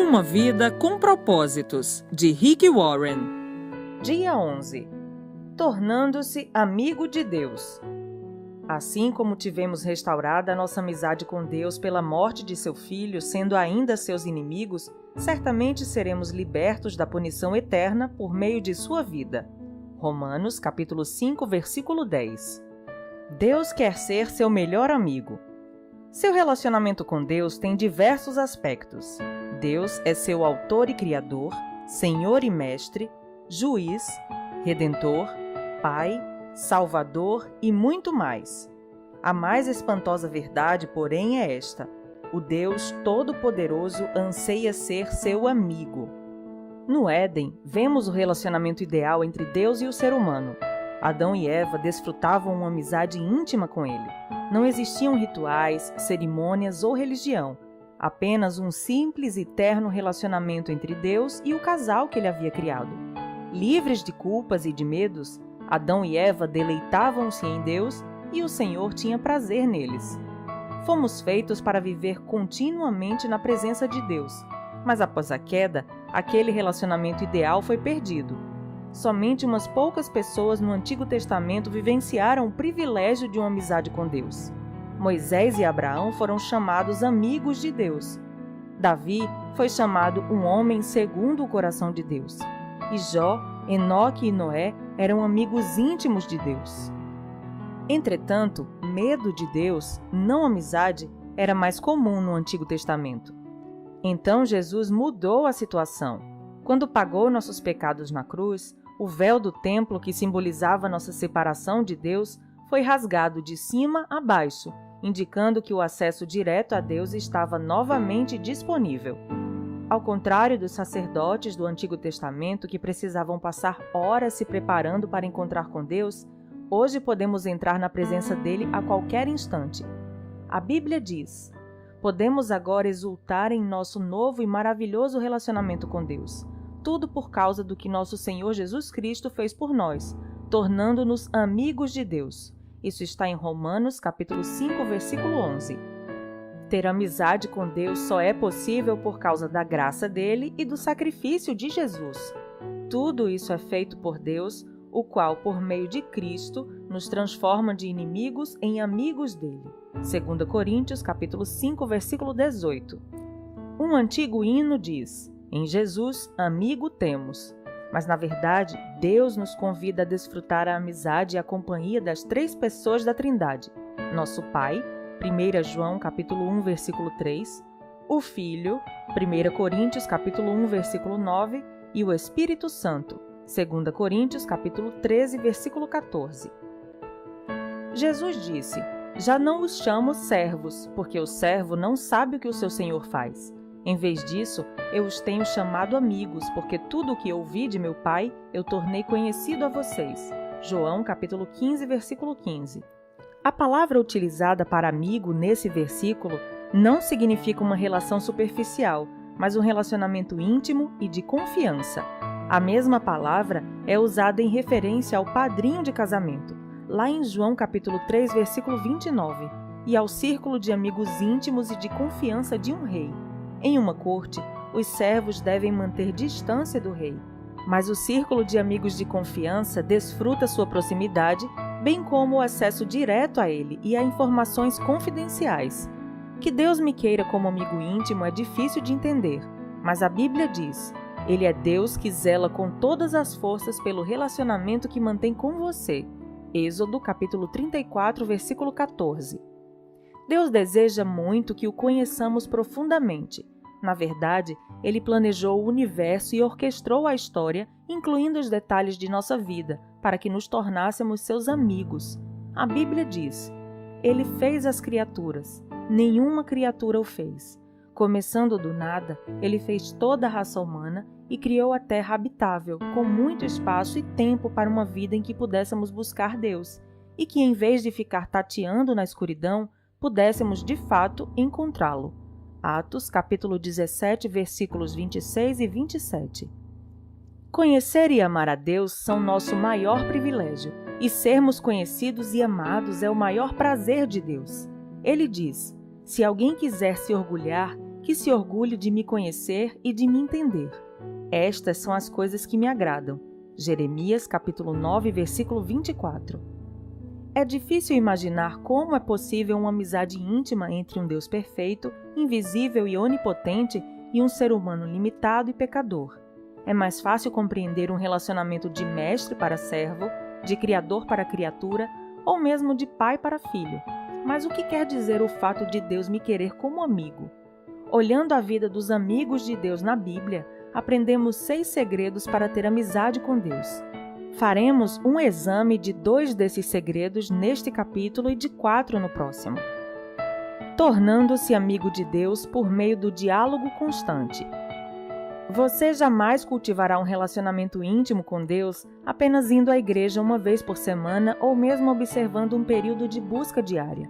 Uma vida com propósitos, de Rick Warren. Dia 11. Tornando-se amigo de Deus. Assim como tivemos restaurada a nossa amizade com Deus pela morte de seu Filho, sendo ainda seus inimigos, certamente seremos libertos da punição eterna por meio de sua vida. Romanos, capítulo 5, versículo 10. Deus quer ser seu melhor amigo. Seu relacionamento com Deus tem diversos aspectos. Deus é seu autor e criador, Senhor e mestre, juiz, redentor, Pai, Salvador e muito mais. A mais espantosa verdade, porém, é esta: o Deus Todo-Poderoso anseia ser seu amigo. No Éden, vemos o relacionamento ideal entre Deus e o ser humano. Adão e Eva desfrutavam uma amizade íntima com ele. Não existiam rituais, cerimônias ou religião, apenas um simples e terno relacionamento entre Deus e o casal que ele havia criado. Livres de culpas e de medos, Adão e Eva deleitavam-se em Deus e o Senhor tinha prazer neles. Fomos feitos para viver continuamente na presença de Deus, mas após a queda, aquele relacionamento ideal foi perdido. Somente umas poucas pessoas no Antigo Testamento vivenciaram o privilégio de uma amizade com Deus. Moisés e Abraão foram chamados amigos de Deus. Davi foi chamado um homem segundo o coração de Deus. E Jó, Enoque e Noé eram amigos íntimos de Deus. Entretanto, medo de Deus, não amizade, era mais comum no Antigo Testamento. Então Jesus mudou a situação. Quando pagou nossos pecados na cruz, o véu do templo que simbolizava nossa separação de Deus foi rasgado de cima a baixo, indicando que o acesso direto a Deus estava novamente disponível. Ao contrário dos sacerdotes do Antigo Testamento que precisavam passar horas se preparando para encontrar com Deus, hoje podemos entrar na presença dele a qualquer instante. A Bíblia diz: podemos agora exultar em nosso novo e maravilhoso relacionamento com Deus. Tudo por causa do que nosso Senhor Jesus Cristo fez por nós, tornando-nos amigos de Deus. Isso está em Romanos, capítulo 5, versículo 11. Ter amizade com Deus só é possível por causa da graça dele e do sacrifício de Jesus. Tudo isso é feito por Deus, o qual, por meio de Cristo, nos transforma de inimigos em amigos dele. 2 Coríntios, capítulo 5, versículo 18. Um antigo hino diz: em Jesus, amigo temos. Mas, na verdade, Deus nos convida a desfrutar a amizade e a companhia das três pessoas da Trindade: nosso Pai, 1 João capítulo 1, versículo 3, o Filho, 1 Coríntios capítulo 1, versículo 9, e o Espírito Santo, 2 Coríntios capítulo 13, versículo 14. Jesus disse: já não os chamo servos, porque o servo não sabe o que o seu senhor faz. Em vez disso, eu os tenho chamado amigos, porque tudo o que ouvi de meu Pai, eu tornei conhecido a vocês. João, capítulo 15, versículo 15. A palavra utilizada para amigo nesse versículo não significa uma relação superficial, mas um relacionamento íntimo e de confiança. A mesma palavra é usada em referência ao padrinho de casamento, lá em João, capítulo 3, versículo 29, e ao círculo de amigos íntimos e de confiança de um rei. Em uma corte, os servos devem manter distância do rei, mas o círculo de amigos de confiança desfruta sua proximidade, bem como o acesso direto a ele e a informações confidenciais. Que Deus me queira como amigo íntimo é difícil de entender, mas a Bíblia diz: ele é Deus que zela com todas as forças pelo relacionamento que mantém com você. Êxodo, capítulo 34, versículo 14. Deus deseja muito que o conheçamos profundamente. Na verdade, ele planejou o universo e orquestrou a história, incluindo os detalhes de nossa vida, para que nos tornássemos seus amigos. A Bíblia diz: ele fez as criaturas, nenhuma criatura o fez. Começando do nada, ele fez toda a raça humana e criou a terra habitável, com muito espaço e tempo para uma vida em que pudéssemos buscar Deus, e que, em vez de ficar tateando na escuridão, pudéssemos de fato encontrá-lo. Atos, capítulo 17, versículos 26 e 27. Conhecer e amar a Deus são nosso maior privilégio, e sermos conhecidos e amados é o maior prazer de Deus. Ele diz: se alguém quiser se orgulhar, que se orgulhe de me conhecer e de me entender. Estas são as coisas que me agradam. Jeremias, capítulo 9, versículo 24. É difícil imaginar como é possível uma amizade íntima entre um Deus perfeito, invisível e onipotente e um ser humano limitado e pecador. É mais fácil compreender um relacionamento de mestre para servo, de criador para criatura, ou mesmo de pai para filho. Mas o que quer dizer o fato de Deus me querer como amigo? Olhando a vida dos amigos de Deus na Bíblia, aprendemos 6 segredos para ter amizade com Deus. Faremos um exame de 2 desses segredos neste capítulo e de 4 no próximo. Tornando-se amigo de Deus por meio do diálogo constante. Você jamais cultivará um relacionamento íntimo com Deus apenas indo à igreja uma vez por semana ou mesmo observando um período de busca diária.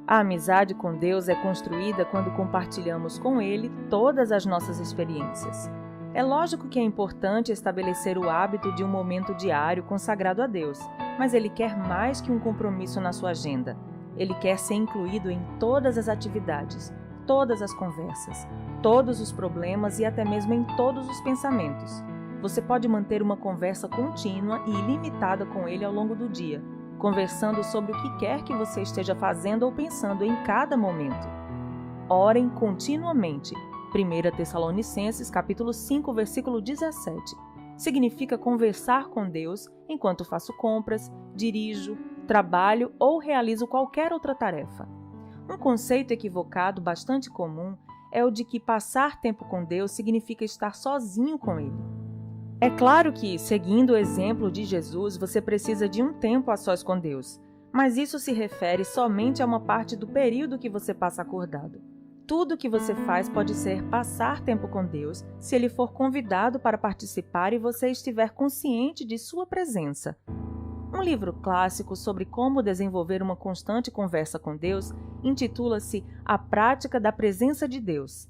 A amizade com Deus é construída quando compartilhamos com Ele todas as nossas experiências. É lógico que é importante estabelecer o hábito de um momento diário consagrado a Deus, mas Ele quer mais que um compromisso na sua agenda. Ele quer ser incluído em todas as atividades, todas as conversas, todos os problemas e até mesmo em todos os pensamentos. Você pode manter uma conversa contínua e ilimitada com Ele ao longo do dia, conversando sobre o que quer que você esteja fazendo ou pensando em cada momento. Orem continuamente. 1 Tessalonicenses, capítulo 5, versículo 17. Significa conversar com Deus enquanto faço compras, dirijo, trabalho ou realizo qualquer outra tarefa. Um conceito equivocado bastante comum é o de que passar tempo com Deus significa estar sozinho com Ele. É claro que, seguindo o exemplo de Jesus, você precisa de um tempo a sós com Deus, mas isso se refere somente a uma parte do período que você passa acordado. Tudo o que você faz pode ser passar tempo com Deus se Ele for convidado para participar e você estiver consciente de sua presença. Um livro clássico sobre como desenvolver uma constante conversa com Deus intitula-se A Prática da Presença de Deus.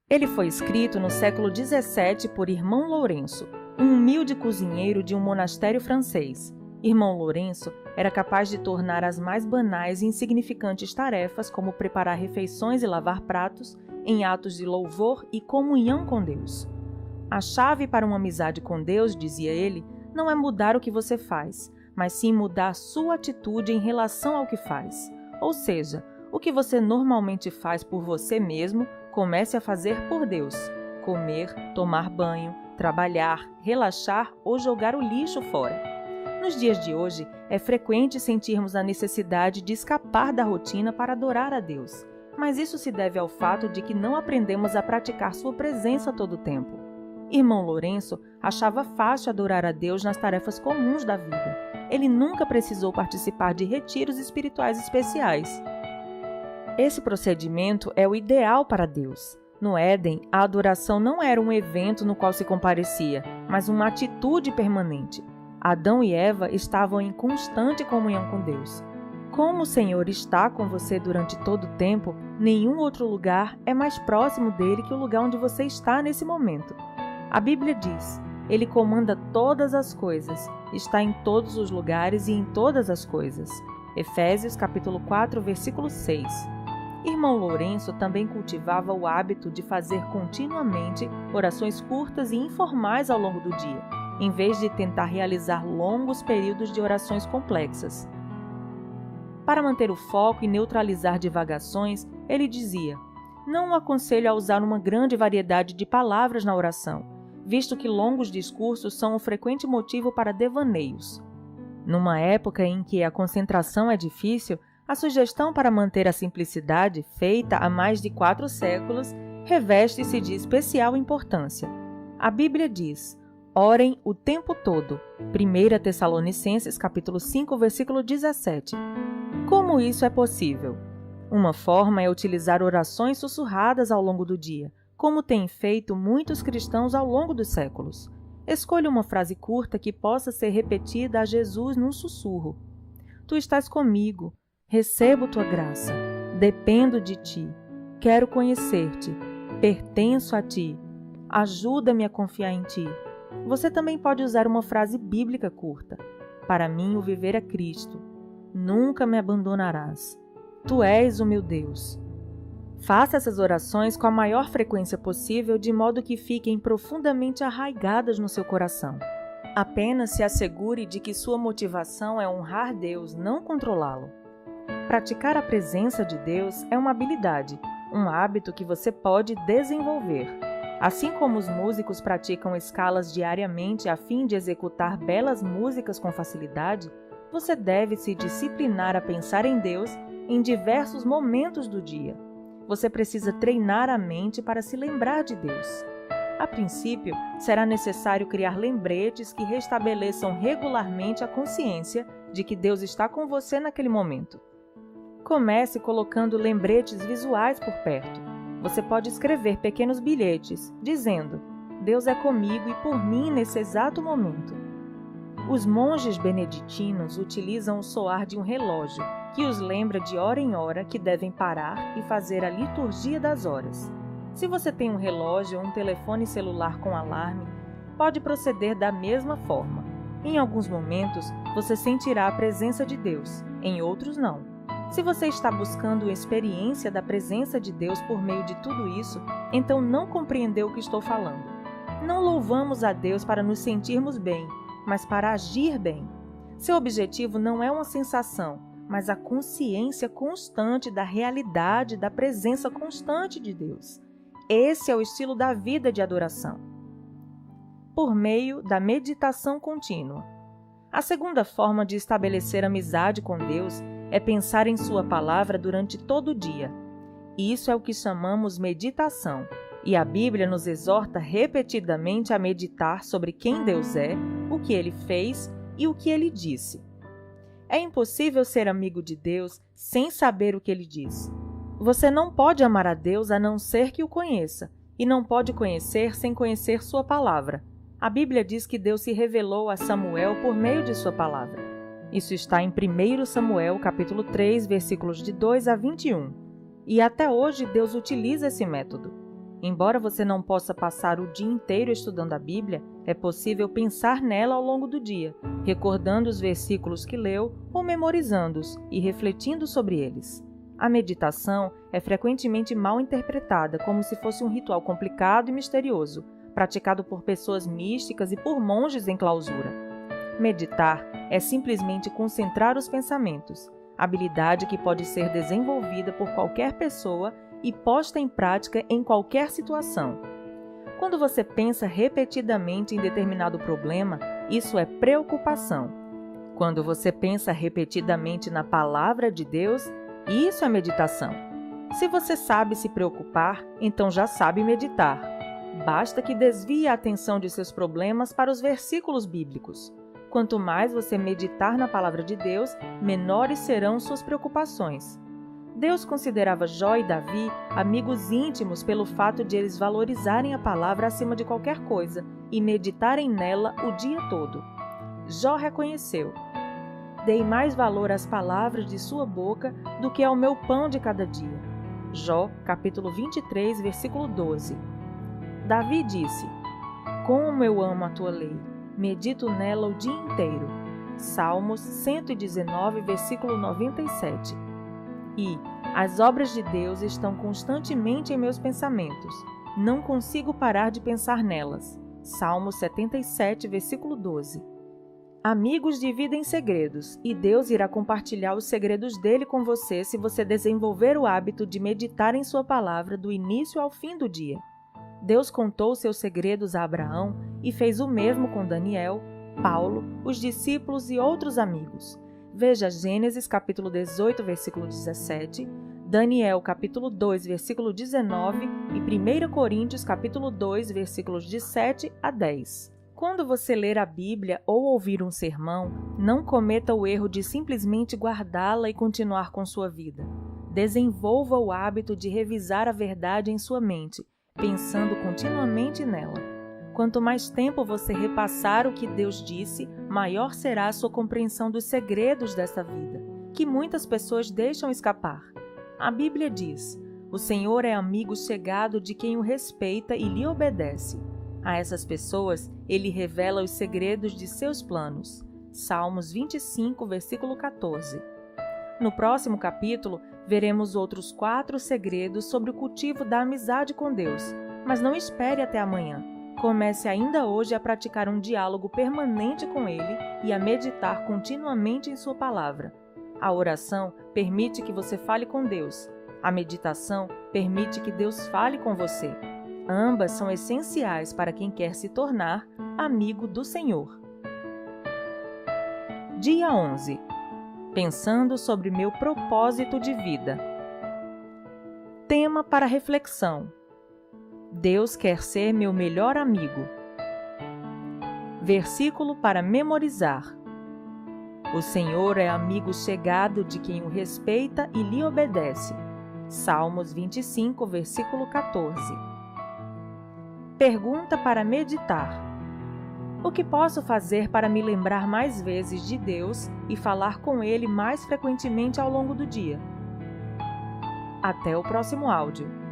Ele foi escrito no século XVII por Irmão Lourenço, um humilde cozinheiro de um monastério francês. Irmão Lourenço era capaz de tornar as mais banais e insignificantes tarefas, como preparar refeições e lavar pratos, em atos de louvor e comunhão com Deus. A chave para uma amizade com Deus, dizia ele, não é mudar o que você faz, mas sim mudar sua atitude em relação ao que faz. Ou seja, o que você normalmente faz por você mesmo, comece a fazer por Deus. Comer, tomar banho, trabalhar, relaxar ou jogar o lixo fora. Nos dias de hoje, é frequente sentirmos a necessidade de escapar da rotina para adorar a Deus, mas isso se deve ao fato de que não aprendemos a praticar sua presença todo o tempo. Irmão Lourenço achava fácil adorar a Deus nas tarefas comuns da vida. Ele nunca precisou participar de retiros espirituais especiais. Esse procedimento é o ideal para Deus. No Éden, a adoração não era um evento no qual se comparecia, mas uma atitude permanente. Adão e Eva estavam em constante comunhão com Deus. Como o Senhor está com você durante todo o tempo, nenhum outro lugar é mais próximo dele que o lugar onde você está nesse momento. A Bíblia diz: Ele comanda todas as coisas, está em todos os lugares e em todas as coisas. Efésios capítulo 4, versículo 6. Irmão Lourenço também cultivava o hábito de fazer continuamente orações curtas e informais ao longo do dia, em vez de tentar realizar longos períodos de orações complexas. Para manter o foco e neutralizar divagações, ele dizia: não o aconselho a usar uma grande variedade de palavras na oração, visto que longos discursos são um frequente motivo para devaneios. Numa época em que a concentração é difícil, a sugestão para manter a simplicidade, feita há mais de 4 séculos, reveste-se de especial importância. A Bíblia diz: orem o tempo todo. 1 Tessalonicenses capítulo 5, versículo 17. Como isso é possível? Uma forma é utilizar orações sussurradas ao longo do dia, como têm feito muitos cristãos ao longo dos séculos. Escolha uma frase curta que possa ser repetida a Jesus num sussurro. Tu estás comigo, recebo tua graça, dependo de ti, quero conhecer-te, pertenço a ti, ajuda-me a confiar em ti. Você também pode usar uma frase bíblica curta. Para mim o viver é Cristo, nunca me abandonarás, tu és o meu Deus. Faça essas orações com a maior frequência possível, de modo que fiquem profundamente arraigadas no seu coração. Apenas se assegure de que sua motivação é honrar Deus, não controlá-lo. Praticar a presença de Deus é uma habilidade, um hábito que você pode desenvolver. Assim como os músicos praticam escalas diariamente a fim de executar belas músicas com facilidade, você deve se disciplinar a pensar em Deus em diversos momentos do dia. Você precisa treinar a mente para se lembrar de Deus. A princípio, será necessário criar lembretes que restabeleçam regularmente a consciência de que Deus está com você naquele momento. Comece colocando lembretes visuais por perto. Você pode escrever pequenos bilhetes, dizendo: Deus é comigo e por mim nesse exato momento. Os monges beneditinos utilizam o soar de um relógio, que os lembra de hora em hora que devem parar e fazer a liturgia das horas. Se você tem um relógio ou um telefone celular com alarme, pode proceder da mesma forma. Em alguns momentos, você sentirá a presença de Deus, em outros não. Se você está buscando a experiência da presença de Deus por meio de tudo isso, então não compreendeu o que estou falando. Não louvamos a Deus para nos sentirmos bem, mas para agir bem. Seu objetivo não é uma sensação, mas a consciência constante da realidade da presença constante de Deus. Esse é o estilo da vida de adoração. Por meio da meditação contínua. A segunda forma de estabelecer amizade com Deus é pensar em sua palavra durante todo o dia. Isso é o que chamamos meditação, e a Bíblia nos exorta repetidamente a meditar sobre quem Deus é, o que Ele fez e o que Ele disse. É impossível ser amigo de Deus sem saber o que Ele diz. Você não pode amar a Deus a não ser que o conheça, e não pode conhecer sem conhecer sua palavra. A Bíblia diz que Deus se revelou a Samuel por meio de sua palavra. Isso está em 1 Samuel, capítulo 3, versículos de 2 a 21. E até hoje Deus utiliza esse método. Embora você não possa passar o dia inteiro estudando a Bíblia, é possível pensar nela ao longo do dia, recordando os versículos que leu ou memorizando-os e refletindo sobre eles. A meditação é frequentemente mal interpretada como se fosse um ritual complicado e misterioso, praticado por pessoas místicas e por monges em clausura. Meditar é simplesmente concentrar os pensamentos, habilidade que pode ser desenvolvida por qualquer pessoa e posta em prática em qualquer situação. Quando você pensa repetidamente em determinado problema, isso é preocupação. Quando você pensa repetidamente na palavra de Deus, isso é meditação. Se você sabe se preocupar, então já sabe meditar. Basta que desvie a atenção de seus problemas para os versículos bíblicos. Quanto mais você meditar na palavra de Deus, menores serão suas preocupações. Deus considerava Jó e Davi amigos íntimos pelo fato de eles valorizarem a palavra acima de qualquer coisa e meditarem nela o dia todo. Jó reconheceu: dei mais valor às palavras de sua boca do que ao meu pão de cada dia. Jó, capítulo 23, versículo 12. Davi disse: como eu amo a tua lei, medito nela o dia inteiro. Salmos 119, versículo 97. E as obras de Deus estão constantemente em meus pensamentos. Não consigo parar de pensar nelas. Salmos 77, versículo 12. Amigos dividem segredos, e Deus irá compartilhar os segredos dele com você se você desenvolver o hábito de meditar em sua palavra do início ao fim do dia. Deus contou seus segredos a Abraão e fez o mesmo com Daniel, Paulo, os discípulos e outros amigos. Veja Gênesis capítulo 18, versículo 17, Daniel capítulo 2, versículo 19 e 1 Coríntios capítulo 2, versículos de 7 a 10. Quando você ler a Bíblia ou ouvir um sermão, não cometa o erro de simplesmente guardá-la e continuar com sua vida. Desenvolva o hábito de revisar a verdade em sua mente, pensando continuamente nela. Quanto mais tempo você repassar o que Deus disse, maior será a sua compreensão dos segredos dessa vida, que muitas pessoas deixam escapar. A Bíblia diz: o Senhor é amigo chegado de quem o respeita e lhe obedece. A essas pessoas, ele revela os segredos de seus planos. Salmos 25, versículo 14. No próximo capítulo, veremos outros 4 segredos sobre o cultivo da amizade com Deus. Mas não espere até amanhã. Comece ainda hoje a praticar um diálogo permanente com Ele e a meditar continuamente em Sua palavra. A oração permite que você fale com Deus. A meditação permite que Deus fale com você. Ambas são essenciais para quem quer se tornar amigo do Senhor. Dia 11. Pensando sobre meu propósito de vida. Tema para reflexão: Deus quer ser meu melhor amigo. Versículo para memorizar: O Senhor é amigo chegado de quem o respeita e lhe obedece. Salmos 25, versículo 14. Pergunta para meditar: O que posso fazer para me lembrar mais vezes de Deus e falar com Ele mais frequentemente ao longo do dia? Até o próximo áudio.